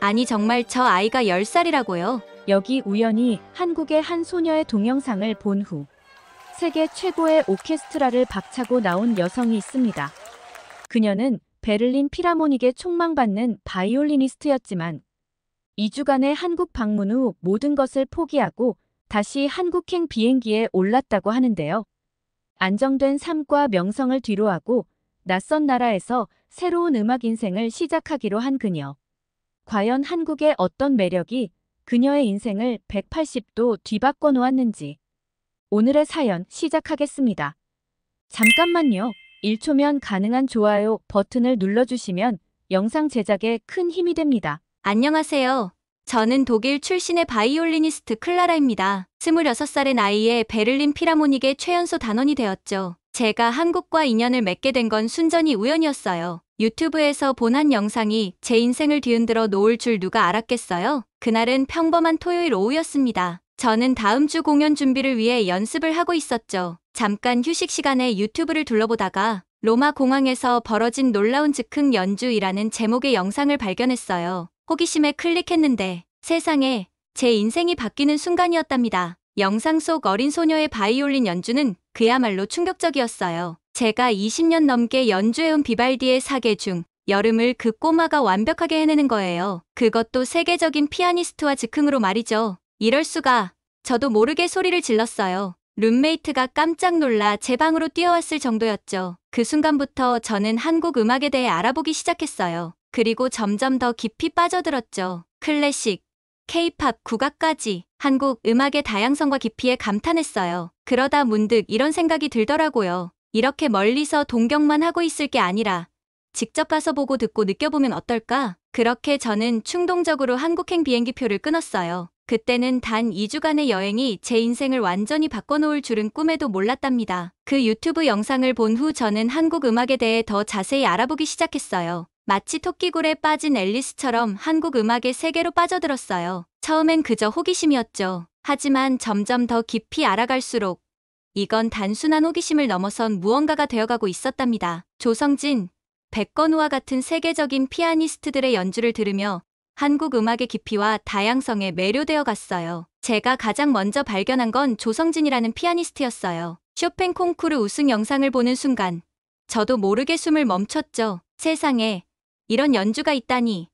아니 정말 저 아이가 10살이라고요? 여기 우연히 한국의 한 소녀의 동영상을 본 후 세계 최고의 오케스트라를 박차고 나온 여성이 있습니다. 그녀는 베를린 필하모닉에 촉망받는 바이올리니스트였지만 2주간의 한국 방문 후 모든 것을 포기하고 다시 한국행 비행기에 올랐다고 하는데요. 안정된 삶과 명성을 뒤로하고 낯선 나라에서 새로운 음악 인생을 시작하기로 한 그녀. 과연 한국의 어떤 매력이 그녀의 인생을 180도 뒤바꿔 놓았는지 오늘의 사연 시작하겠습니다. 잠깐만요. 1초면 가능한 좋아요 버튼을 눌러주시면 영상 제작에 큰 힘이 됩니다. 안녕하세요. 저는 독일 출신의 바이올리니스트 클라라입니다. 26살의 나이에 베를린 필하모닉의 최연소 단원이 되었죠. 제가 한국과 인연을 맺게 된 건 순전히 우연이었어요. 유튜브에서 본 한 영상이 제 인생을 뒤흔들어 놓을 줄 누가 알았겠어요? 그날은 평범한 토요일 오후였습니다. 저는 다음 주 공연 준비를 위해 연습을 하고 있었죠. 잠깐 휴식 시간에 유튜브를 둘러보다가 로마 공항에서 벌어진 놀라운 즉흥 연주이라는 제목의 영상을 발견했어요. 호기심에 클릭했는데 세상에 제 인생이 바뀌는 순간이었답니다. 영상 속 어린 소녀의 바이올린 연주는 그야말로 충격적이었어요. 제가 20년 넘게 연주해온 비발디의 사계 중 여름을 그 꼬마가 완벽하게 해내는 거예요. 그것도 세계적인 피아니스트와 즉흥으로 말이죠. 이럴 수가. 저도 모르게 소리를 질렀어요. 룸메이트가 깜짝 놀라 제 방으로 뛰어왔을 정도였죠. 그 순간부터 저는 한국 음악에 대해 알아보기 시작했어요. 그리고 점점 더 깊이 빠져들었죠. 클래식, K-팝, 국악까지 한국 음악의 다양성과 깊이에 감탄했어요. 그러다 문득 이런 생각이 들더라고요. 이렇게 멀리서 동경만 하고 있을 게 아니라 직접 가서 보고 듣고 느껴보면 어떨까? 그렇게 저는 충동적으로 한국행 비행기표를 끊었어요. 그때는 단 2주간의 여행이 제 인생을 완전히 바꿔놓을 줄은 꿈에도 몰랐답니다. 그 유튜브 영상을 본 후 저는 한국 음악에 대해 더 자세히 알아보기 시작했어요. 마치 토끼굴에 빠진 앨리스처럼 한국 음악의 세계로 빠져들었어요. 처음엔 그저 호기심이었죠. 하지만 점점 더 깊이 알아갈수록 이건 단순한 호기심을 넘어선 무언가가 되어가고 있었답니다. 조성진, 백건우와 같은 세계적인 피아니스트들의 연주를 들으며 한국 음악의 깊이와 다양성에 매료되어 갔어요. 제가 가장 먼저 발견한 건 조성진이라는 피아니스트였어요. 쇼팽 콩쿠르 우승 영상을 보는 순간 저도 모르게 숨을 멈췄죠. 세상에 이런 연주가 있다니.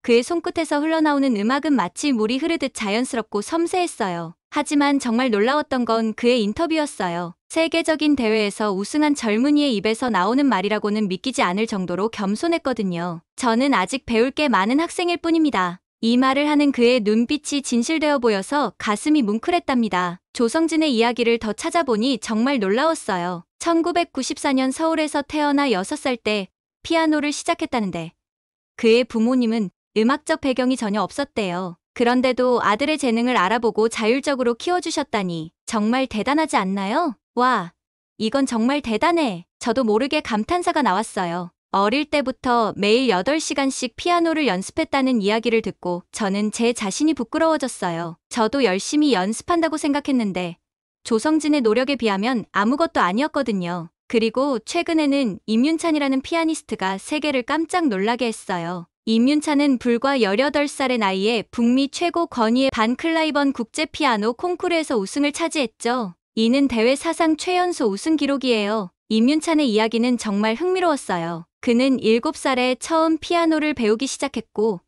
그의 손끝에서 흘러나오는 음악은 마치 물이 흐르듯 자연스럽고 섬세했어요. 하지만 정말 놀라웠던 건 그의 인터뷰였어요. 세계적인 대회에서 우승한 젊은이의 입에서 나오는 말이라고는 믿기지 않을 정도로 겸손했거든요. 저는 아직 배울 게 많은 학생일 뿐입니다. 이 말을 하는 그의 눈빛이 진실되어 보여서 가슴이 뭉클했답니다. 조성진의 이야기를 더 찾아보니 정말 놀라웠어요. 1994년 서울에서 태어나 6살 때 피아노를 시작했다는데 그의 부모님은 음악적 배경이 전혀 없었대요. 그런데도 아들의 재능을 알아보고 자율적으로 키워주셨다니 정말 대단하지 않나요? 와, 이건 정말 대단해. 저도 모르게 감탄사가 나왔어요. 어릴 때부터 매일 8시간씩 피아노를 연습했다는 이야기를 듣고 저는 제 자신이 부끄러워졌어요. 저도 열심히 연습한다고 생각했는데 조성진의 노력에 비하면 아무것도 아니었거든요. 그리고 최근에는 임윤찬이라는 피아니스트가 세계를 깜짝 놀라게 했어요. 임윤찬은 불과 18살의 나이에 북미 최고 권위의 반클라이번 국제 피아노 콩쿠르에서 우승을 차지했죠. 이는 대회 사상 최연소 우승 기록이에요. 임윤찬의 이야기는 정말 흥미로웠어요. 그는 7살에 처음 피아노를 배우기 시작했고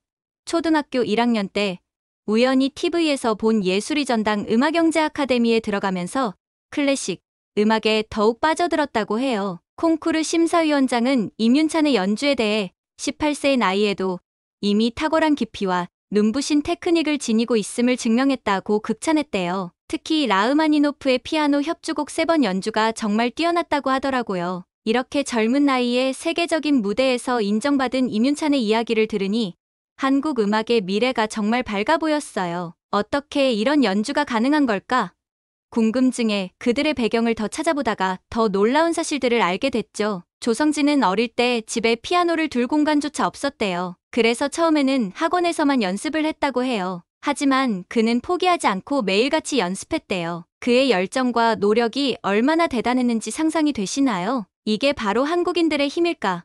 초등학교 1학년 때 우연히 TV에서 본 예술의 전당 음악영재 아카데미에 들어가면서 클래식 음악에 더욱 빠져들었다고 해요. 콩쿠르 심사위원장은 임윤찬의 연주에 대해 18세의 나이에도 이미 탁월한 깊이와 눈부신 테크닉을 지니고 있음을 증명했다고 극찬했대요. 특히 라흐마니노프의 피아노 협주곡 3번 연주가 정말 뛰어났다고 하더라고요. 이렇게 젊은 나이에 세계적인 무대에서 인정받은 임윤찬의 이야기를 들으니 한국 음악의 미래가 정말 밝아 보였어요. 어떻게 이런 연주가 가능한 걸까? 궁금증에 그들의 배경을 더 찾아보다가 더 놀라운 사실들을 알게 됐죠. 조성진은 어릴 때 집에 피아노를 둘 공간조차 없었대요. 그래서 처음에는 학원에서만 연습을 했다고 해요. 하지만 그는 포기하지 않고 매일같이 연습했대요. 그의 열정과 노력이 얼마나 대단했는지 상상이 되시나요? 이게 바로 한국인들의 힘일까?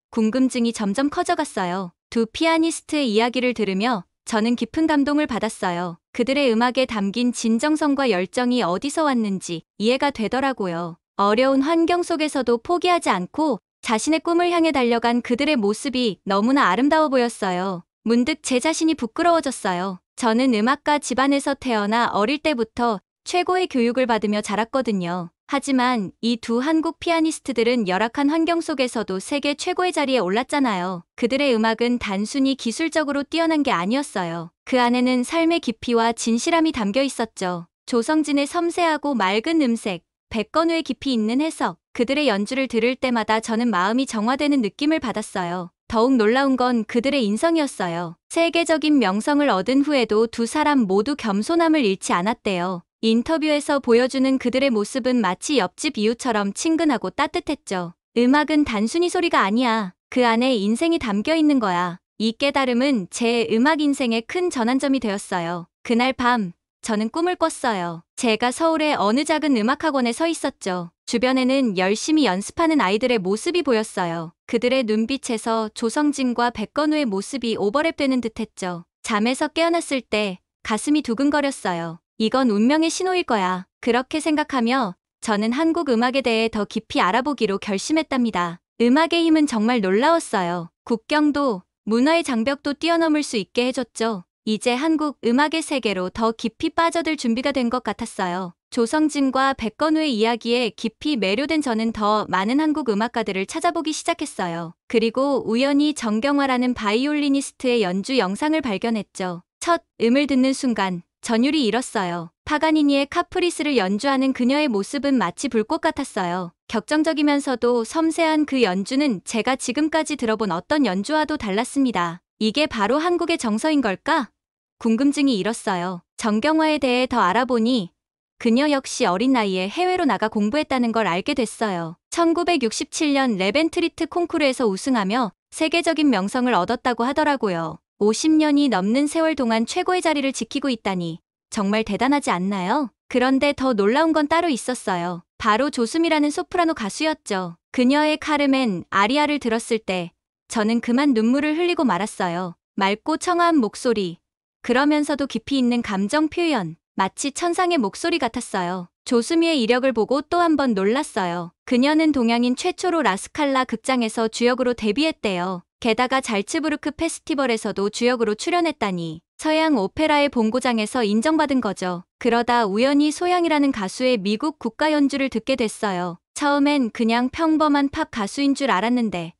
궁금증이 점점 커져갔어요. 두 피아니스트의 이야기를 들으며 저는 깊은 감동을 받았어요. 그들의 음악에 담긴 진정성과 열정이 어디서 왔는지 이해가 되더라고요. 어려운 환경 속에서도 포기하지 않고 자신의 꿈을 향해 달려간 그들의 모습이 너무나 아름다워 보였어요. 문득 제 자신이 부끄러워졌어요. 저는 음악가 집안에서 태어나 어릴 때부터 최고의 교육을 받으며 자랐거든요. 하지만 이 두 한국 피아니스트들은 열악한 환경 속에서도 세계 최고의 자리에 올랐잖아요. 그들의 음악은 단순히 기술적으로 뛰어난 게 아니었어요. 그 안에는 삶의 깊이와 진실함이 담겨 있었죠. 조성진의 섬세하고 맑은 음색, 백건우의 깊이 있는 해석, 그들의 연주를 들을 때마다 저는 마음이 정화되는 느낌을 받았어요. 더욱 놀라운 건 그들의 인성이었어요. 세계적인 명성을 얻은 후에도 두 사람 모두 겸손함을 잃지 않았대요. 인터뷰에서 보여주는 그들의 모습은 마치 옆집 이웃처럼 친근하고 따뜻했죠. 음악은 단순히 소리가 아니야. 그 안에 인생이 담겨 있는 거야. 이 깨달음은 제 음악 인생의 큰 전환점이 되었어요. 그날 밤, 저는 꿈을 꿨어요. 제가 서울의 어느 작은 음악학원에 서 있었죠. 주변에는 열심히 연습하는 아이들의 모습이 보였어요. 그들의 눈빛에서 조성진과 백건우의 모습이 오버랩되는 듯했죠. 잠에서 깨어났을 때 가슴이 두근거렸어요. 이건 운명의 신호일 거야. 그렇게 생각하며 저는 한국 음악에 대해 더 깊이 알아보기로 결심했답니다. 음악의 힘은 정말 놀라웠어요. 국경도, 문화의 장벽도 뛰어넘을 수 있게 해줬죠. 이제 한국 음악의 세계로 더 깊이 빠져들 준비가 된 것 같았어요. 조성진과 백건우의 이야기에 깊이 매료된 저는 더 많은 한국 음악가들을 찾아보기 시작했어요. 그리고 우연히 정경화라는 바이올리니스트의 연주 영상을 발견했죠. 첫 음을 듣는 순간 전율이 일었어요. 파가니니의 카프리스를 연주하는 그녀의 모습은 마치 불꽃 같았어요. 격정적이면서도 섬세한 그 연주는 제가 지금까지 들어본 어떤 연주와도 달랐습니다. 이게 바로 한국의 정서인 걸까? 궁금증이 일었어요. 정경화에 대해 더 알아보니 그녀 역시 어린 나이에 해외로 나가 공부했다는 걸 알게 됐어요. 1967년 레벤트리트 콩쿠르에서 우승하며 세계적인 명성을 얻었다고 하더라고요. 50년이 넘는 세월 동안 최고의 자리를 지키고 있다니 정말 대단하지 않나요? 그런데 더 놀라운 건 따로 있었어요. 바로 조수미라는 소프라노 가수였죠. 그녀의 카르멘 아리아를 들었을 때 저는 그만 눈물을 흘리고 말았어요. 맑고 청아한 목소리, 그러면서도 깊이 있는 감정 표현, 마치 천상의 목소리 같았어요. 조수미의 이력을 보고 또 한 번 놀랐어요. 그녀는 동양인 최초로 라스칼라 극장에서 주역으로 데뷔했대요. 게다가 잘츠부르크 페스티벌에서도 주역으로 출연했다니 서양 오페라의 본고장에서 인정받은 거죠. 그러다 우연히 소양이라는 가수의 미국 국가 연주를 듣게 됐어요. 처음엔 그냥 평범한 팝 가수인 줄 알았는데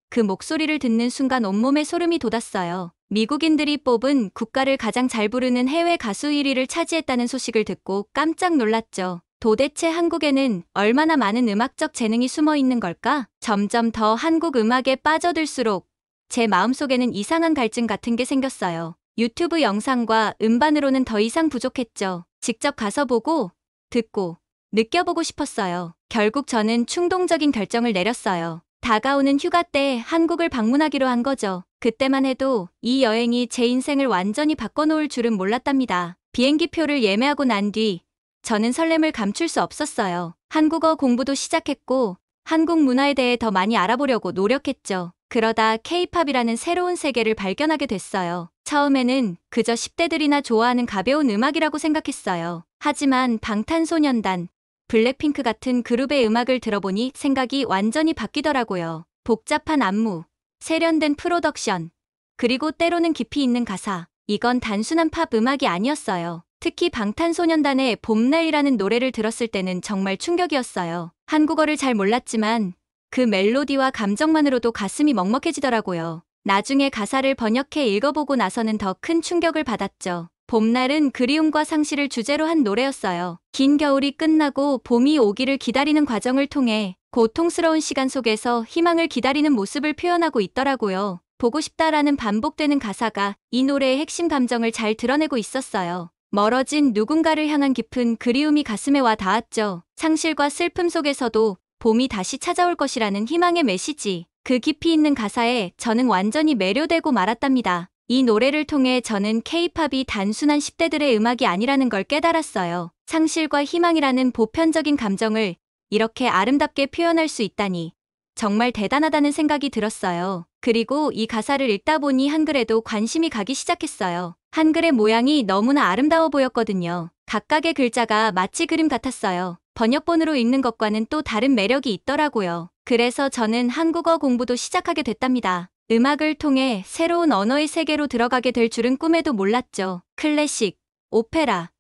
그 목소리를 듣는 순간 온몸에 소름이 돋았어요. 미국인들이 뽑은 국가를 가장 잘 부르는 해외 가수 1위를 차지했다는 소식을 듣고 깜짝 놀랐죠. 도대체 한국에는 얼마나 많은 음악적 재능이 숨어 있는 걸까? 점점 더 한국 음악에 빠져들수록 제 마음속에는 이상한 갈증 같은 게 생겼어요. 유튜브 영상과 음반으로는 더 이상 부족했죠. 직접 가서 보고, 듣고, 느껴보고 싶었어요. 결국 저는 충동적인 결정을 내렸어요. 다가오는 휴가 때 한국을 방문하기로 한 거죠. 그때만 해도 이 여행이 제 인생을 완전히 바꿔놓을 줄은 몰랐답니다. 비행기표를 예매하고 난 뒤 저는 설렘을 감출 수 없었어요. 한국어 공부도 시작했고 한국 문화에 대해 더 많이 알아보려고 노력했죠. 그러다 K-팝이라는 새로운 세계를 발견하게 됐어요. 처음에는 그저 10대들이나 좋아하는 가벼운 음악이라고 생각했어요. 하지만 방탄소년단, 블랙핑크 같은 그룹의 음악을 들어보니 생각이 완전히 바뀌더라고요. 복잡한 안무, 세련된 프로덕션, 그리고 때로는 깊이 있는 가사. 이건 단순한 팝 음악이 아니었어요. 특히 방탄소년단의 봄날이라는 노래를 들었을 때는 정말 충격이었어요. 한국어를 잘 몰랐지만 그 멜로디와 감정만으로도 가슴이 먹먹해지더라고요. 나중에 가사를 번역해 읽어보고 나서는 더 큰 충격을 받았죠. 봄날은 그리움과 상실을 주제로 한 노래였어요. 긴 겨울이 끝나고 봄이 오기를 기다리는 과정을 통해 고통스러운 시간 속에서 희망을 기다리는 모습을 표현하고 있더라고요. 보고 싶다라는 반복되는 가사가 이 노래의 핵심 감정을 잘 드러내고 있었어요. 멀어진 누군가를 향한 깊은 그리움이 가슴에 와 닿았죠. 상실과 슬픔 속에서도 봄이 다시 찾아올 것이라는 희망의 메시지. 그 깊이 있는 가사에 저는 완전히 매료되고 말았답니다. 이 노래를 통해 저는 K-팝이 단순한 10대들의 음악이 아니라는 걸 깨달았어요. 상실과 희망이라는 보편적인 감정을 이렇게 아름답게 표현할 수 있다니 정말 대단하다는 생각이 들었어요. 그리고 이 가사를 읽다 보니 한글에도 관심이 가기 시작했어요. 한글의 모양이 너무나 아름다워 보였거든요. 각각의 글자가 마치 그림 같았어요. 번역본으로 읽는 것과는 또 다른 매력이 있더라고요. 그래서 저는 한국어 공부도 시작하게 됐답니다. 음악을 통해 새로운 언어의 세계로 들어가게 될 줄은 꿈에도 몰랐죠. 클래식, 오페라,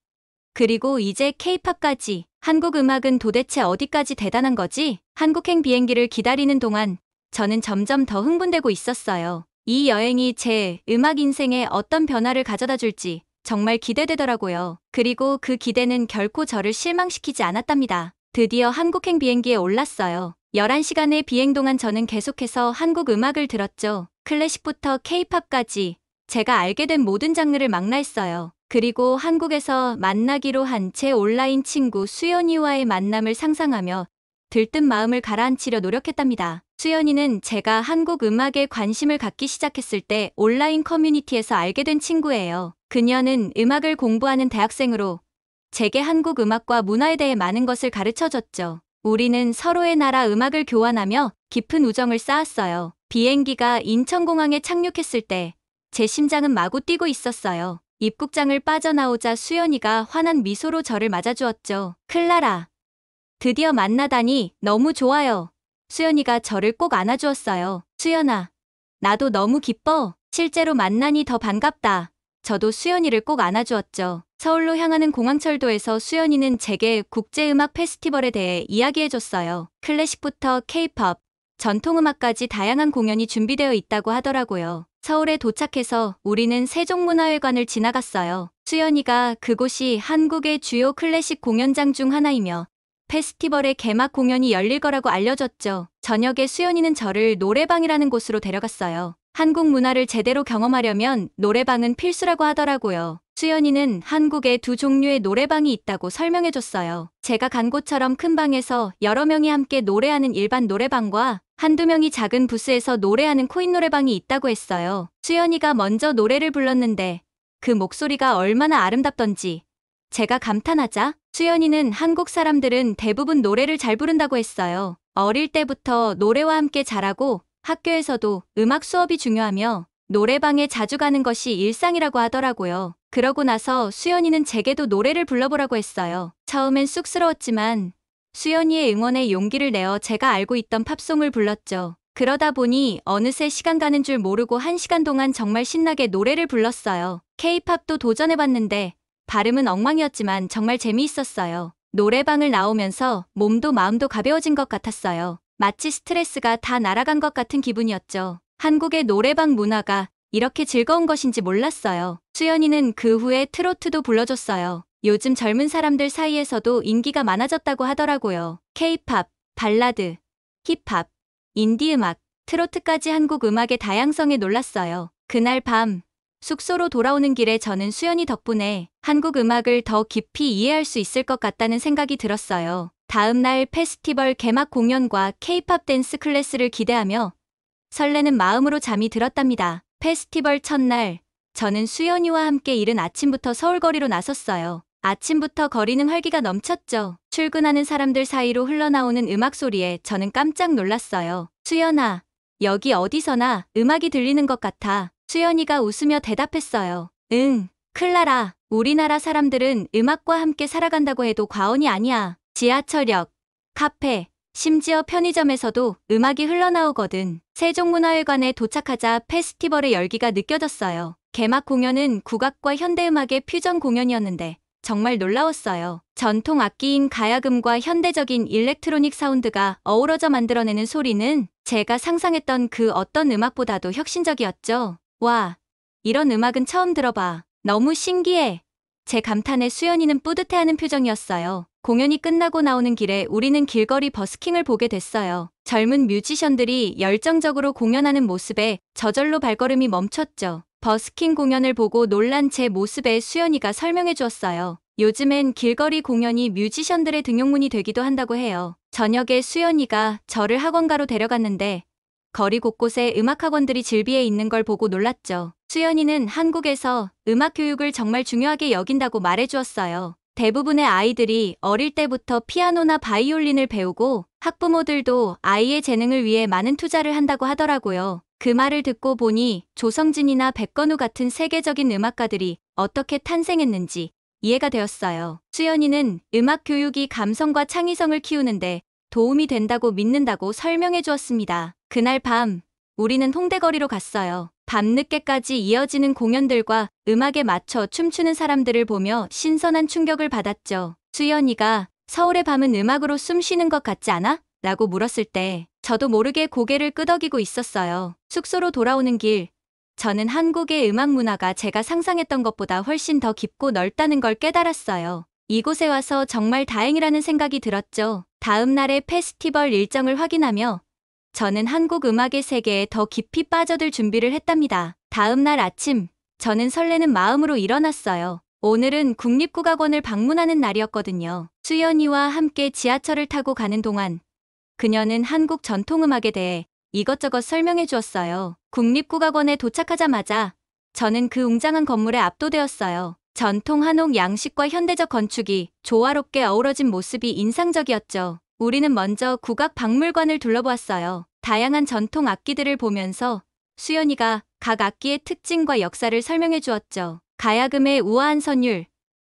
그리고 이제 케이팝까지. 한국 음악은 도대체 어디까지 대단한 거지? 한국행 비행기를 기다리는 동안 저는 점점 더 흥분되고 있었어요. 이 여행이 제 음악 인생에 어떤 변화를 가져다 줄지 정말 기대되더라고요. 그리고 그 기대는 결코 저를 실망시키지 않았답니다. 드디어 한국행 비행기에 올랐어요. 11시간의 비행 동안 저는 계속해서 한국 음악을 들었죠. 클래식부터 케이팝까지 제가 알게 된 모든 장르를 망라했어요. 그리고 한국에서 만나기로 한 제 온라인 친구 수연이와의 만남을 상상하며 들뜬 마음을 가라앉히려 노력했답니다. 수연이는 제가 한국 음악에 관심을 갖기 시작했을 때 온라인 커뮤니티에서 알게 된 친구예요. 그녀는 음악을 공부하는 대학생으로 제게 한국 음악과 문화에 대해 많은 것을 가르쳐줬죠. 우리는 서로의 나라 음악을 교환하며 깊은 우정을 쌓았어요. 비행기가 인천공항에 착륙했을 때 제 심장은 마구 뛰고 있었어요. 입국장을 빠져나오자 수연이가 환한 미소로 저를 맞아주었죠. 클라라, 드디어 만나다니 너무 좋아요. 수연이가 저를 꼭 안아주었어요. 수연아, 나도 너무 기뻐. 실제로 만나니 더 반갑다. 저도 수연이를 꼭 안아주었죠. 서울로 향하는 공항철도에서 수연이는 제게 국제음악 페스티벌에 대해 이야기해줬어요. 클래식부터 케이팝, 전통음악까지 다양한 공연이 준비되어 있다고 하더라고요. 서울에 도착해서 우리는 세종문화회관을 지나갔어요. 수연이가 그곳이 한국의 주요 클래식 공연장 중 하나이며 페스티벌의 개막 공연이 열릴 거라고 알려줬죠. 저녁에 수연이는 저를 노래방이라는 곳으로 데려갔어요. 한국 문화를 제대로 경험하려면 노래방은 필수라고 하더라고요. 수연이는 한국에 두 종류의 노래방이 있다고 설명해줬어요. 제가 간 곳처럼 큰 방에서 여러 명이 함께 노래하는 일반 노래방과 한두 명이 작은 부스에서 노래하는 코인 노래방이 있다고 했어요. 수연이가 먼저 노래를 불렀는데 그 목소리가 얼마나 아름답던지 제가 감탄하자 수연이는 한국 사람들은 대부분 노래를 잘 부른다고 했어요. 어릴 때부터 노래와 함께 자라고 학교에서도 음악 수업이 중요하며 노래방에 자주 가는 것이 일상이라고 하더라고요. 그러고 나서 수연이는 제게도 노래를 불러보라고 했어요. 처음엔 쑥스러웠지만 수연이의 응원에 용기를 내어 제가 알고 있던 팝송을 불렀죠. 그러다 보니 어느새 시간 가는 줄 모르고 1시간 동안 정말 신나게 노래를 불렀어요. 케이팝도 도전해봤는데 발음은 엉망이었지만 정말 재미있었어요. 노래방을 나오면서 몸도 마음도 가벼워진 것 같았어요. 마치 스트레스가 다 날아간 것 같은 기분이었죠. 한국의 노래방 문화가 이렇게 즐거운 것인지 몰랐어요. 수연이는 그 후에 트로트도 불러줬어요. 요즘 젊은 사람들 사이에서도 인기가 많아졌다고 하더라고요. 케이팝, 발라드, 힙합, 인디음악, 트로트까지 한국 음악의 다양성에 놀랐어요. 그날 밤 숙소로 돌아오는 길에 저는 수연이 덕분에 한국 음악을 더 깊이 이해할 수 있을 것 같다는 생각이 들었어요. 다음 날 페스티벌 개막 공연과 케이팝 댄스 클래스를 기대하며 설레는 마음으로 잠이 들었답니다. 페스티벌 첫날, 저는 수연이와 함께 이른 아침부터 서울거리로 나섰어요. 아침부터 거리는 활기가 넘쳤죠. 출근하는 사람들 사이로 흘러나오는 음악 소리에 저는 깜짝 놀랐어요. 수연아, 여기 어디서나 음악이 들리는 것 같아. 수연이가 웃으며 대답했어요. 응, 클라라, 우리나라 사람들은 음악과 함께 살아간다고 해도 과언이 아니야. 지하철역, 카페, 심지어 편의점에서도 음악이 흘러나오거든. 세종문화회관에 도착하자 페스티벌의 열기가 느껴졌어요. 개막 공연은 국악과 현대음악의 퓨전 공연이었는데 정말 놀라웠어요. 전통 악기인 가야금과 현대적인 일렉트로닉 사운드가 어우러져 만들어내는 소리는 제가 상상했던 그 어떤 음악보다도 혁신적이었죠. 와, 이런 음악은 처음 들어봐. 너무 신기해. 제 감탄에 수연이는 뿌듯해하는 표정이었어요. 공연이 끝나고 나오는 길에 우리는 길거리 버스킹을 보게 됐어요. 젊은 뮤지션들이 열정적으로 공연하는 모습에 저절로 발걸음이 멈췄죠. 버스킹 공연을 보고 놀란 제 모습에 수연이가 설명해 주었어요. 요즘엔 길거리 공연이 뮤지션들의 등용문이 되기도 한다고 해요. 저녁에 수연이가 저를 학원가로 데려갔는데 거리 곳곳에 음악학원들이 즐비해 있는 걸 보고 놀랐죠. 수연이는 한국에서 음악 교육을 정말 중요하게 여긴다고 말해주었어요. 대부분의 아이들이 어릴 때부터 피아노나 바이올린을 배우고 학부모들도 아이의 재능을 위해 많은 투자를 한다고 하더라고요. 그 말을 듣고 보니 조성진이나 백건우 같은 세계적인 음악가들이 어떻게 탄생했는지 이해가 되었어요. 수연이는 음악 교육이 감성과 창의성을 키우는데 도움이 된다고 믿는다고 설명해 주었습니다. 그날 밤, 우리는 홍대거리로 갔어요. 밤늦게까지 이어지는 공연들과 음악에 맞춰 춤추는 사람들을 보며 신선한 충격을 받았죠. 수연이가 서울의 밤은 음악으로 숨 쉬는 것 같지 않아? 라고 물었을 때 저도 모르게 고개를 끄덕이고 있었어요. 숙소로 돌아오는 길, 저는 한국의 음악 문화가 제가 상상했던 것보다 훨씬 더 깊고 넓다는 걸 깨달았어요. 이곳에 와서 정말 다행이라는 생각이 들었죠. 다음 날의 페스티벌 일정을 확인하며 저는 한국 음악의 세계에 더 깊이 빠져들 준비를 했답니다. 다음 날 아침, 저는 설레는 마음으로 일어났어요. 오늘은 국립국악원을 방문하는 날이었거든요. 수연이와 함께 지하철을 타고 가는 동안 그녀는 한국 전통음악에 대해 이것저것 설명해 주었어요. 국립국악원에 도착하자마자 저는 그 웅장한 건물에 압도되었어요. 전통 한옥 양식과 현대적 건축이 조화롭게 어우러진 모습이 인상적이었죠. 우리는 먼저 국악박물관을 둘러보았어요. 다양한 전통 악기들을 보면서 수연이가 각 악기의 특징과 역사를 설명해 주었죠. 가야금의 우아한 선율,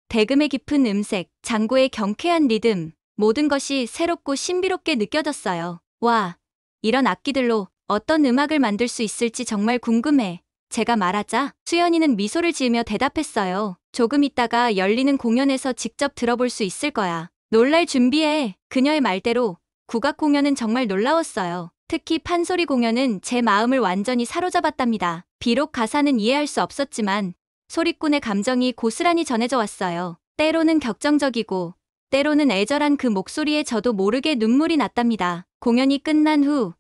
대금의 깊은 음색, 장구의 경쾌한 리듬, 모든 것이 새롭고 신비롭게 느껴졌어요. 와, 이런 악기들로 어떤 음악을 만들 수 있을지 정말 궁금해. 제가 말하자 수연이는 미소를 지으며 대답했어요. 조금 있다가 열리는 공연에서 직접 들어볼 수 있을 거야. 놀랄 준비해. 그녀의 말대로 국악 공연은 정말 놀라웠어요. 특히 판소리 공연은 제 마음을 완전히 사로잡았답니다. 비록 가사는 이해할 수 없었지만 소리꾼의 감정이 고스란히 전해져 왔어요. 때로는 격정적이고 때로는 애절한 그 목소리에 저도 모르게 눈물이 났답니다. 공연이 끝난 후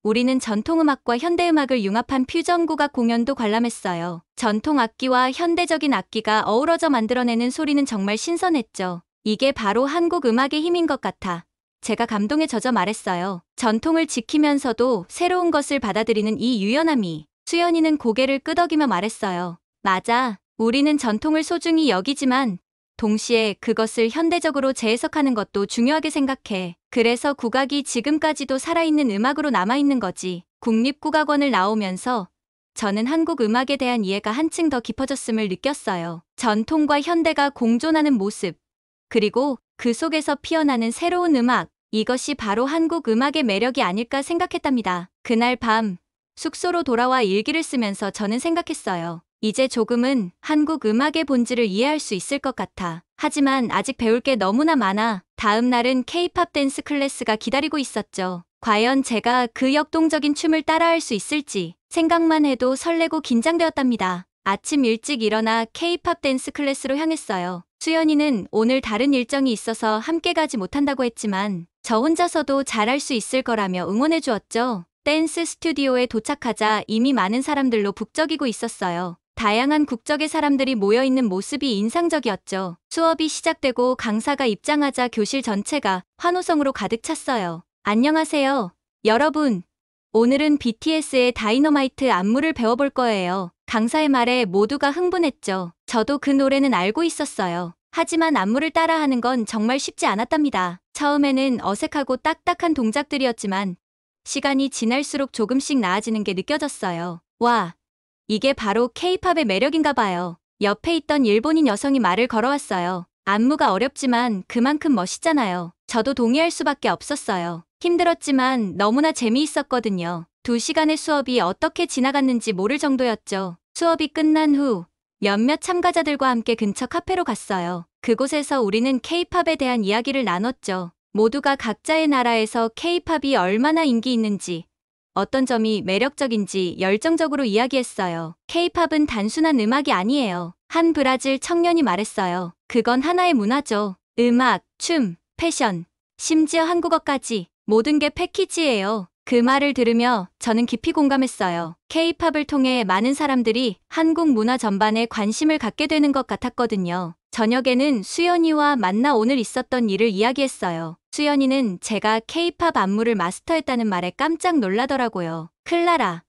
우리는 전통음악과 현대음악을 융합한 퓨전 국악 공연도 관람했어요. 전통 악기와 현대적인 악기가 어우러져 만들어내는 소리는 정말 신선했죠. 이게 바로 한국 음악의 힘인 것 같아 제가 감동에 젖어 말했어요. 전통을 지키면서도 새로운 것을 받아들이는 이 유연함이. 수연이는 고개를 끄덕이며 말했어요. 맞아. 우리는 전통을 소중히 여기지만 동시에 그것을 현대적으로 재해석하는 것도 중요하게 생각해. 그래서 국악이 지금까지도 살아있는 음악으로 남아있는 거지. 국립국악원을 나오면서 저는 한국 음악에 대한 이해가 한층 더 깊어졌음을 느꼈어요. 전통과 현대가 공존하는 모습, 그리고 그 속에서 피어나는 새로운 음악, 이것이 바로 한국 음악의 매력이 아닐까 생각했답니다. 그날 밤, 숙소로 돌아와 일기를 쓰면서 저는 생각했어요. 이제 조금은 한국 음악의 본질을 이해할 수 있을 것 같아. 하지만 아직 배울 게 너무나 많아. 다음 날은 K-팝 댄스 클래스가 기다리고 있었죠. 과연 제가 그 역동적인 춤을 따라할 수 있을지 생각만 해도 설레고 긴장되었답니다. 아침 일찍 일어나 K-팝 댄스 클래스로 향했어요. 수연이는 오늘 다른 일정이 있어서 함께 가지 못한다고 했지만 저 혼자서도 잘할 수 있을 거라며 응원해 주었죠. 댄스 스튜디오에 도착하자 이미 많은 사람들로 북적이고 있었어요. 다양한 국적의 사람들이 모여있는 모습이 인상적이었죠. 수업이 시작되고 강사가 입장하자 교실 전체가 환호성으로 가득 찼어요. 안녕하세요, 여러분. 오늘은 BTS의 다이너마이트 안무를 배워볼 거예요. 강사의 말에 모두가 흥분했죠. 저도 그 노래는 알고 있었어요. 하지만 안무를 따라하는 건 정말 쉽지 않았답니다. 처음에는 어색하고 딱딱한 동작들이었지만 시간이 지날수록 조금씩 나아지는 게 느껴졌어요. 와, 이게 바로 K-팝의 매력인가 봐요. 옆에 있던 일본인 여성이 말을 걸어왔어요. 안무가 어렵지만 그만큼 멋있잖아요. 저도 동의할 수밖에 없었어요. 힘들었지만 너무나 재미있었거든요. 2시간의 수업이 어떻게 지나갔는지 모를 정도였죠. 수업이 끝난 후 몇몇 참가자들과 함께 근처 카페로 갔어요. 그곳에서 우리는 K-팝에 대한 이야기를 나눴죠. 모두가 각자의 나라에서 K-팝이 얼마나 인기 있는지, 어떤 점이 매력적인지 열정적으로 이야기했어요. K-팝은 단순한 음악이 아니에요. 한 브라질 청년이 말했어요. 그건 하나의 문화죠. 음악, 춤, 패션, 심지어 한국어까지 모든 게 패키지예요. 그 말을 들으며 저는 깊이 공감했어요. K-팝을 통해 많은 사람들이 한국 문화 전반에 관심을 갖게 되는 것 같았거든요. 저녁에는 수연이와 만나 오늘 있었던 일을 이야기했어요. 수연이는 제가 K-팝 안무를 마스터했다는 말에 깜짝 놀라더라고요. 클라라,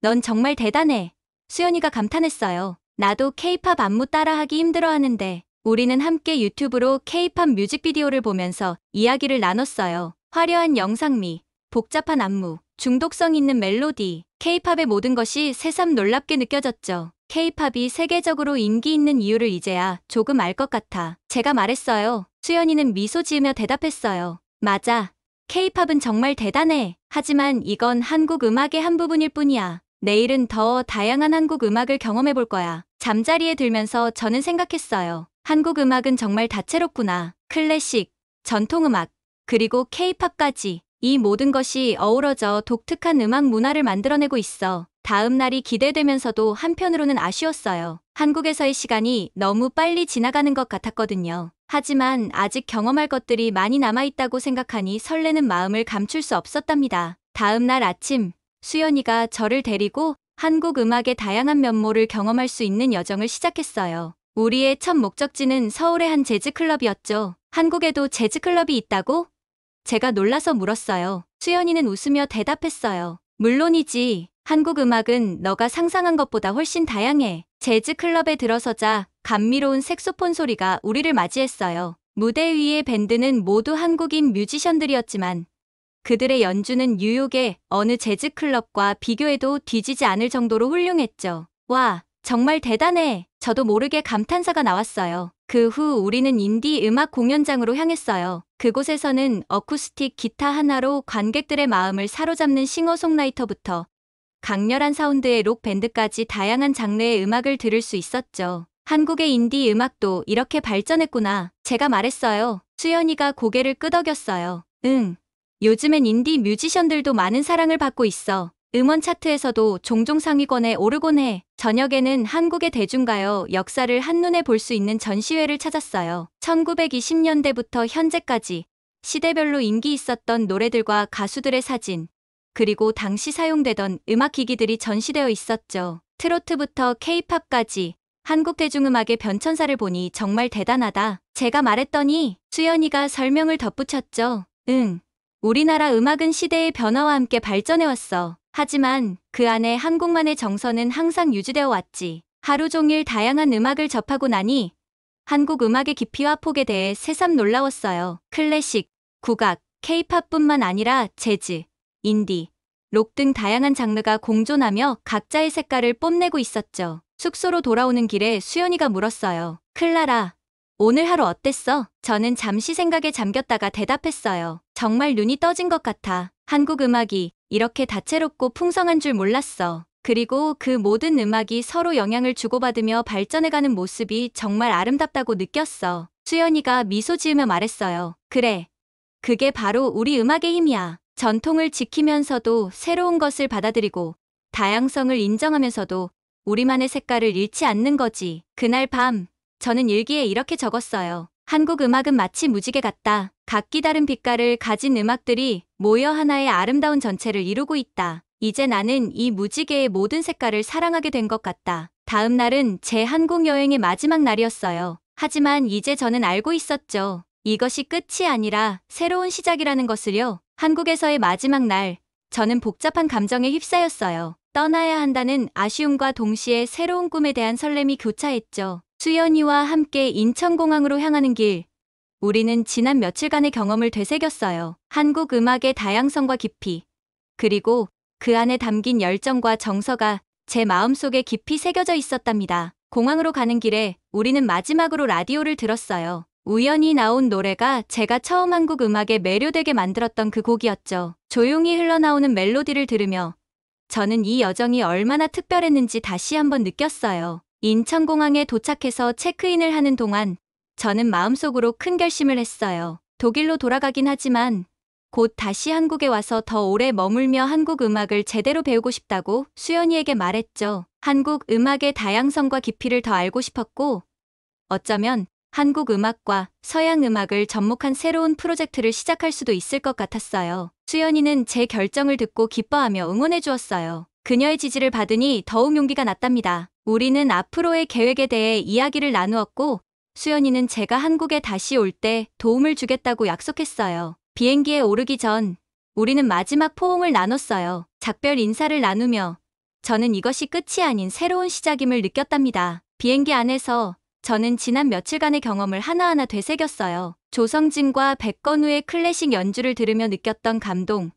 넌 정말 대단해. 수연이가 감탄했어요. 나도 K-팝 안무 따라하기 힘들어하는데 우리는 함께 유튜브로 K-팝 뮤직비디오를 보면서 이야기를 나눴어요. 화려한 영상미, 복잡한 안무, 중독성 있는 멜로디, K-팝의 모든 것이 새삼 놀랍게 느껴졌죠. K-팝이 세계적으로 인기 있는 이유를 이제야 조금 알 것 같아. 제가 말했어요. 수연이는 미소 지으며 대답했어요. 맞아. K-팝은 정말 대단해. 하지만 이건 한국 음악의 한 부분일 뿐이야. 내일은 더 다양한 한국 음악을 경험해 볼 거야. 잠자리에 들면서 저는 생각했어요. 한국 음악은 정말 다채롭구나. 클래식, 전통음악, 그리고 K-팝까지. 이 모든 것이 어우러져 독특한 음악 문화를 만들어내고 있어. 다음 날이 기대되면서도 한편으로는 아쉬웠어요. 한국에서의 시간이 너무 빨리 지나가는 것 같았거든요. 하지만 아직 경험할 것들이 많이 남아있다고 생각하니 설레는 마음을 감출 수 없었답니다. 다음 날 아침, 수연이가 저를 데리고 한국 음악의 다양한 면모를 경험할 수 있는 여정을 시작했어요. 우리의 첫 목적지는 서울의 한 재즈클럽이었죠. 한국에도 재즈클럽이 있다고? 제가 놀라서 물었어요. 수연이는 웃으며 대답했어요. 물론이지. 한국 음악은 너가 상상한 것보다 훨씬 다양해. 재즈클럽에 들어서자 감미로운 색소폰 소리가 우리를 맞이했어요. 무대 위의 밴드는 모두 한국인 뮤지션들이었지만 그들의 연주는 뉴욕의 어느 재즈클럽과 비교해도 뒤지지 않을 정도로 훌륭했죠. 와, 정말 대단해. 저도 모르게 감탄사가 나왔어요. 그 후 우리는 인디 음악 공연장으로 향했어요. 그곳에서는 어쿠스틱 기타 하나로 관객들의 마음을 사로잡는 싱어송라이터부터 강렬한 사운드의 록 밴드까지 다양한 장르의 음악을 들을 수 있었죠. 한국의 인디 음악도 이렇게 발전했구나. 제가 말했어요. 수연이가 고개를 끄덕였어요. 응. 요즘엔 인디 뮤지션들도 많은 사랑을 받고 있어. 음원 차트에서도 종종 상위권에 오르곤 해. 저녁에는 한국의 대중가요 역사를 한눈에 볼 수 있는 전시회를 찾았어요. 1920년대부터 현재까지 시대별로 인기 있었던 노래들과 가수들의 사진, 그리고 당시 사용되던 음악기기들이 전시되어 있었죠. 트로트부터 K-팝까지 한국 대중음악의 변천사를 보니 정말 대단하다. 제가 말했더니 수연이가 설명을 덧붙였죠. 응. 우리나라 음악은 시대의 변화와 함께 발전해왔어. 하지만 그 안에 한국만의 정서는 항상 유지되어 왔지. 하루 종일 다양한 음악을 접하고 나니 한국 음악의 깊이와 폭에 대해 새삼 놀라웠어요. 클래식, 국악, K-팝뿐만 아니라 재즈, 인디, 록 등 다양한 장르가 공존하며 각자의 색깔을 뽐내고 있었죠. 숙소로 돌아오는 길에 수연이가 물었어요. 클라라, 오늘 하루 어땠어? 저는 잠시 생각에 잠겼다가 대답했어요. 정말 눈이 떠진 것 같아. 한국 음악이 이렇게 다채롭고 풍성한 줄 몰랐어. 그리고 그 모든 음악이 서로 영향을 주고받으며 발전해가는 모습이 정말 아름답다고 느꼈어. 수연이가 미소 지으며 말했어요. 그래. 그게 바로 우리 음악의 힘이야. 전통을 지키면서도 새로운 것을 받아들이고 다양성을 인정하면서도 우리만의 색깔을 잃지 않는 거지. 그날 밤, 저는 일기에 이렇게 적었어요. 한국 음악은 마치 무지개 같다. 각기 다른 빛깔을 가진 음악들이 모여 하나의 아름다운 전체를 이루고 있다. 이제 나는 이 무지개의 모든 색깔을 사랑하게 된 것 같다. 다음 날은 제 한국 여행의 마지막 날이었어요. 하지만 이제 저는 알고 있었죠. 이것이 끝이 아니라 새로운 시작이라는 것을요. 한국에서의 마지막 날, 저는 복잡한 감정에 휩싸였어요. 떠나야 한다는 아쉬움과 동시에 새로운 꿈에 대한 설렘이 교차했죠. 수연이와 함께 인천공항으로 향하는 길, 우리는 지난 며칠간의 경험을 되새겼어요. 한국 음악의 다양성과 깊이, 그리고 그 안에 담긴 열정과 정서가 제 마음속에 깊이 새겨져 있었답니다. 공항으로 가는 길에 우리는 마지막으로 라디오를 들었어요. 우연히 나온 노래가 제가 처음 한국 음악에 매료되게 만들었던 그 곡이었죠. 조용히 흘러나오는 멜로디를 들으며 저는 이 여정이 얼마나 특별했는지 다시 한번 느꼈어요. 인천공항에 도착해서 체크인을 하는 동안 저는 마음속으로 큰 결심을 했어요. 독일로 돌아가긴 하지만 곧 다시 한국에 와서 더 오래 머물며 한국 음악을 제대로 배우고 싶다고 수연이에게 말했죠. 한국 음악의 다양성과 깊이를 더 알고 싶었고 어쩌면 한국 음악과 서양 음악을 접목한 새로운 프로젝트를 시작할 수도 있을 것 같았어요. 수연이는 제 결정을 듣고 기뻐하며 응원해 주었어요. 그녀의 지지를 받으니 더욱 용기가 났답니다. 우리는 앞으로의 계획에 대해 이야기를 나누었고 수연이는 제가 한국에 다시 올 때 도움을 주겠다고 약속했어요. 비행기에 오르기 전 우리는 마지막 포옹을 나눴어요. 작별 인사를 나누며 저는 이것이 끝이 아닌 새로운 시작임을 느꼈답니다. 비행기 안에서 저는 지난 며칠간의 경험을 하나하나 되새겼어요. 조성진과 백건우의 클래식 연주를 들으며 느꼈던 감동,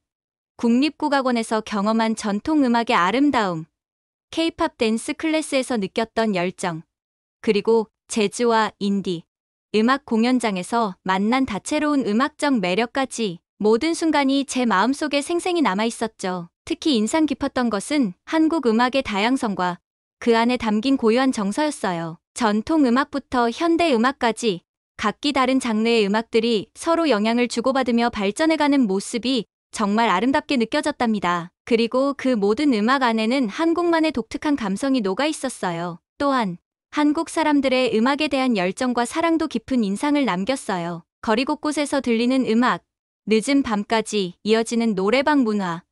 국립국악원에서 경험한 전통 음악의 아름다움, K-팝 댄스 클래스에서 느꼈던 열정, 그리고 재즈와 인디, 음악 공연장에서 만난 다채로운 음악적 매력까지 모든 순간이 제 마음속에 생생히 남아있었죠. 특히 인상 깊었던 것은 한국 음악의 다양성과 그 안에 담긴 고유한 정서였어요. 전통 음악부터 현대 음악까지 각기 다른 장르의 음악들이 서로 영향을 주고받으며 발전해가는 모습이 정말 아름답게 느껴졌답니다. 그리고 그 모든 음악 안에는 한국만의 독특한 감성이 녹아 있었어요. 또한 한국 사람들의 음악에 대한 열정과 사랑도 깊은 인상을 남겼어요. 거리 곳곳에서 들리는 음악, 늦은 밤까지 이어지는 노래방 문화,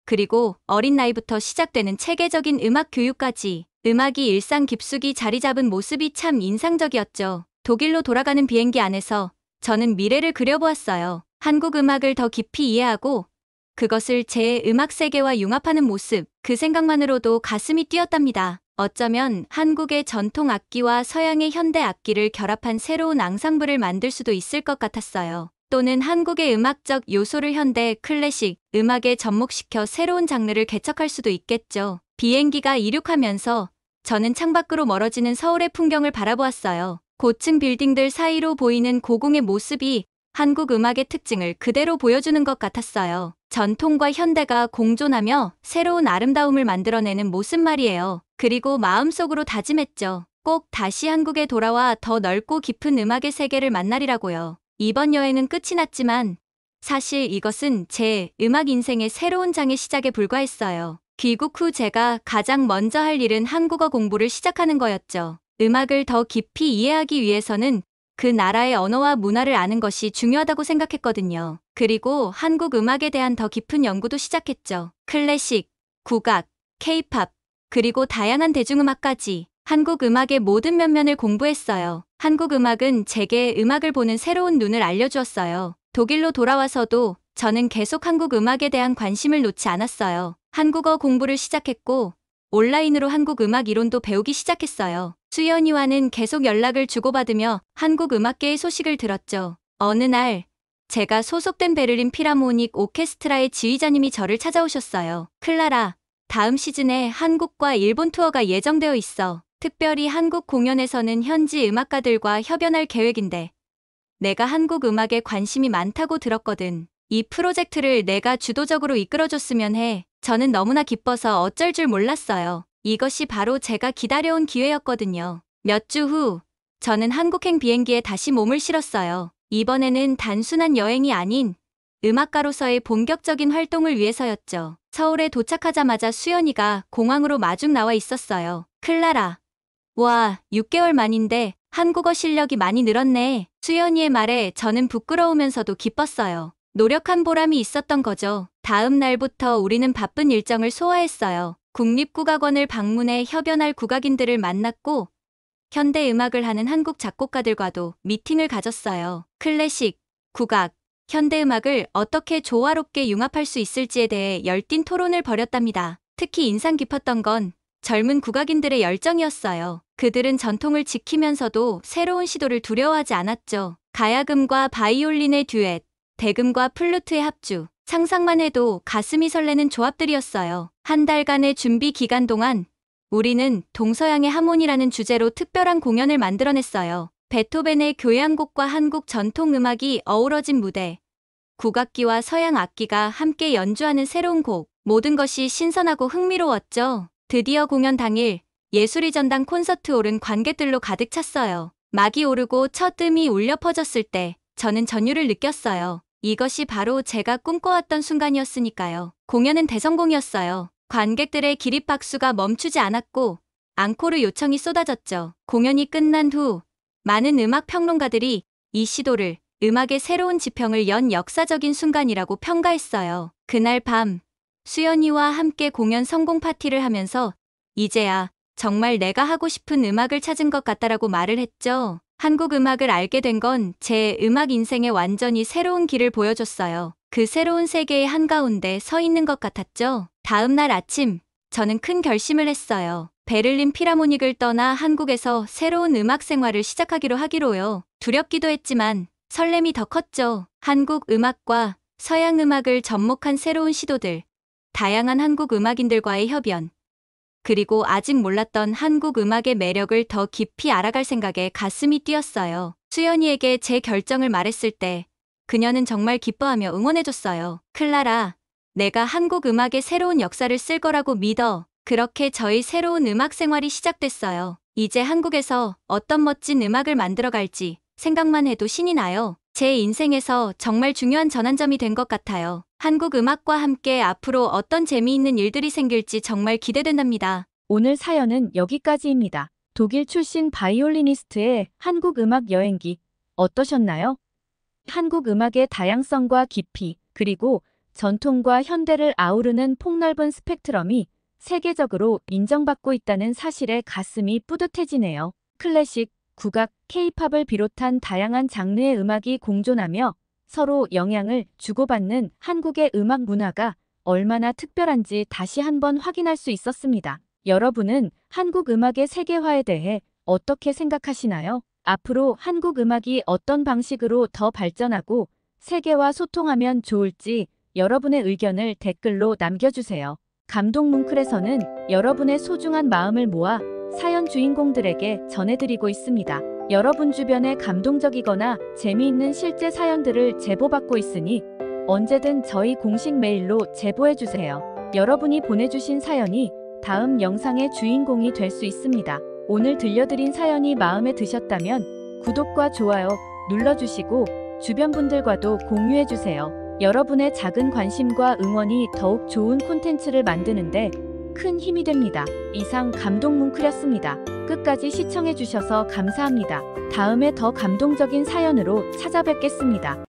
그리고 어린 나이부터 시작되는 체계적인 음악 교육까지 음악이 일상 깊숙이 자리 잡은 모습이 참 인상적이었죠. 독일로 돌아가는 비행기 안에서 저는 미래를 그려보았어요. 한국 음악을 더 깊이 이해하고 그것을 제 음악 세계와 융합하는 모습, 그 생각만으로도 가슴이 뛰었답니다. 어쩌면 한국의 전통 악기와 서양의 현대 악기를 결합한 새로운 앙상블을 만들 수도 있을 것 같았어요. 또는 한국의 음악적 요소를 현대 클래식 음악에 접목시켜 새로운 장르를 개척할 수도 있겠죠. 비행기가 이륙하면서 저는 창밖으로 멀어지는 서울의 풍경을 바라보았어요. 고층 빌딩들 사이로 보이는 고궁의 모습이 한국 음악의 특징을 그대로 보여주는 것 같았어요. 전통과 현대가 공존하며 새로운 아름다움을 만들어내는 모습 말이에요. 그리고 마음속으로 다짐했죠. 꼭 다시 한국에 돌아와 더 넓고 깊은 음악의 세계를 만나리라고요. 이번 여행은 끝이 났지만 사실 이것은 제 음악 인생의 새로운 장의 시작에 불과했어요. 귀국 후 제가 가장 먼저 할 일은 한국어 공부를 시작하는 거였죠. 음악을 더 깊이 이해하기 위해서는 그 나라의 언어와 문화를 아는 것이 중요하다고 생각했거든요. 그리고 한국 음악에 대한 더 깊은 연구도 시작했죠. 클래식, 국악, K-팝, 그리고 다양한 대중음악까지 한국 음악의 모든 면면을 공부했어요. 한국 음악은 제게 음악을 보는 새로운 눈을 알려주었어요. 독일로 돌아와서도 저는 계속 한국 음악에 대한 관심을 놓지 않았어요. 한국어 공부를 시작했고 온라인으로 한국 음악 이론도 배우기 시작했어요. 수연이와는 계속 연락을 주고받으며 한국 음악계의 소식을 들었죠. 어느 날 제가 소속된 베를린 필하모닉 오케스트라의 지휘자님이 저를 찾아오셨어요. 클라라, 다음 시즌에 한국과 일본 투어가 예정되어 있어. 특별히 한국 공연에서는 현지 음악가들과 협연할 계획인데 내가 한국 음악에 관심이 많다고 들었거든. 이 프로젝트를 내가 주도적으로 이끌어줬으면 해. 저는 너무나 기뻐서 어쩔 줄 몰랐어요. 이것이 바로 제가 기다려온 기회였거든요. 몇 주 후, 저는 한국행 비행기에 다시 몸을 실었어요. 이번에는 단순한 여행이 아닌 음악가로서의 본격적인 활동을 위해서였죠. 서울에 도착하자마자 수연이가 공항으로 마중 나와 있었어요. 클라라. 와, 6개월 만인데 한국어 실력이 많이 늘었네. 수연이의 말에 저는 부끄러우면서도 기뻤어요. 노력한 보람이 있었던 거죠. 다음 날부터 우리는 바쁜 일정을 소화했어요. 국립국악원을 방문해 협연할 국악인들을 만났고 현대 음악을 하는 한국 작곡가들과도 미팅을 가졌어요. 클래식, 국악, 현대 음악을 어떻게 조화롭게 융합할 수 있을지에 대해 열띤 토론을 벌였답니다. 특히 인상 깊었던 건 젊은 국악인들의 열정이었어요. 그들은 전통을 지키면서도 새로운 시도를 두려워하지 않았죠. 가야금과 바이올린의 듀엣, 대금과 플루트의 합주, 상상만 해도 가슴이 설레는 조합들이었어요. 한 달간의 준비 기간 동안 우리는 동서양의 하모니라는 주제로 특별한 공연을 만들어냈어요. 베토벤의 교향곡과 한국 전통 음악이 어우러진 무대, 국악기와 서양 악기가 함께 연주하는 새로운 곡, 모든 것이 신선하고 흥미로웠죠. 드디어 공연 당일 예술의 전당 콘서트홀은 관객들로 가득 찼어요. 막이 오르고 첫 음이 울려 퍼졌을 때 저는 전율을 느꼈어요. 이것이 바로 제가 꿈꿔왔던 순간이었으니까요. 공연은 대성공이었어요. 관객들의 기립박수가 멈추지 않았고 앙코르 요청이 쏟아졌죠. 공연이 끝난 후 많은 음악 평론가들이 이 시도를 음악의 새로운 지평을 연 역사적인 순간이라고 평가했어요. 그날 밤 수연이와 함께 공연 성공 파티를 하면서 이제야 정말 내가 하고 싶은 음악을 찾은 것 같다라고 말을 했죠. 한국 음악을 알게 된 건 제 음악 인생에 완전히 새로운 길을 보여줬어요. 그 새로운 세계의 한가운데 서 있는 것 같았죠. 다음 날 아침, 저는 큰 결심을 했어요. 베를린 필하모닉을 떠나 한국에서 새로운 음악 생활을 시작하기로 하기로요. 두렵기도 했지만 설렘이 더 컸죠. 한국 음악과 서양 음악을 접목한 새로운 시도들, 다양한 한국 음악인들과의 협연, 그리고 아직 몰랐던 한국 음악의 매력을 더 깊이 알아갈 생각에 가슴이 뛰었어요. 수연이에게 제 결정을 말했을 때 그녀는 정말 기뻐하며 응원해줬어요. 클라라, 내가 한국 음악의 새로운 역사를 쓸 거라고 믿어. 그렇게 저희 새로운 음악 생활이 시작됐어요. 이제 한국에서 어떤 멋진 음악을 만들어갈지 생각만 해도 신이 나요. 제 인생에서 정말 중요한 전환점이 된 것 같아요. 한국 음악과 함께 앞으로 어떤 재미있는 일들이 생길지 정말 기대된답니다. 오늘 사연은 여기까지입니다. 독일 출신 바이올리니스트의 한국 음악 여행기 어떠셨나요? 한국 음악의 다양성과 깊이, 그리고 전통과 현대를 아우르는 폭넓은 스펙트럼이 세계적으로 인정받고 있다는 사실에 가슴이 뿌듯해지네요. 클래식, 국악, 케이팝을 비롯한 다양한 장르의 음악이 공존하며 서로 영향을 주고받는 한국의 음악 문화가 얼마나 특별한지 다시 한번 확인할 수 있었습니다. 여러분은 한국 음악의 세계화에 대해 어떻게 생각하시나요? 앞으로 한국 음악이 어떤 방식으로 더 발전하고 세계와 소통하면 좋을지 여러분의 의견을 댓글로 남겨주세요. 감동 뭉클에서는 여러분의 소중한 마음을 모아 사연 주인공들에게 전해드리고 있습니다. 여러분 주변에 감동적이거나 재미있는 실제 사연들을 제보받고 있으니 언제든 저희 공식 메일로 제보해주세요. 여러분이 보내주신 사연이 다음 영상의 주인공이 될 수 있습니다. 오늘 들려드린 사연이 마음에 드셨다면 구독과 좋아요 눌러주시고 주변 분들과도 공유해주세요. 여러분의 작은 관심과 응원이 더욱 좋은 콘텐츠를 만드는데 큰 힘이 됩니다. 이상 감동 뭉클이었습니다. 끝까지 시청해주셔서 감사합니다. 다음에 더 감동적인 사연으로 찾아뵙겠습니다.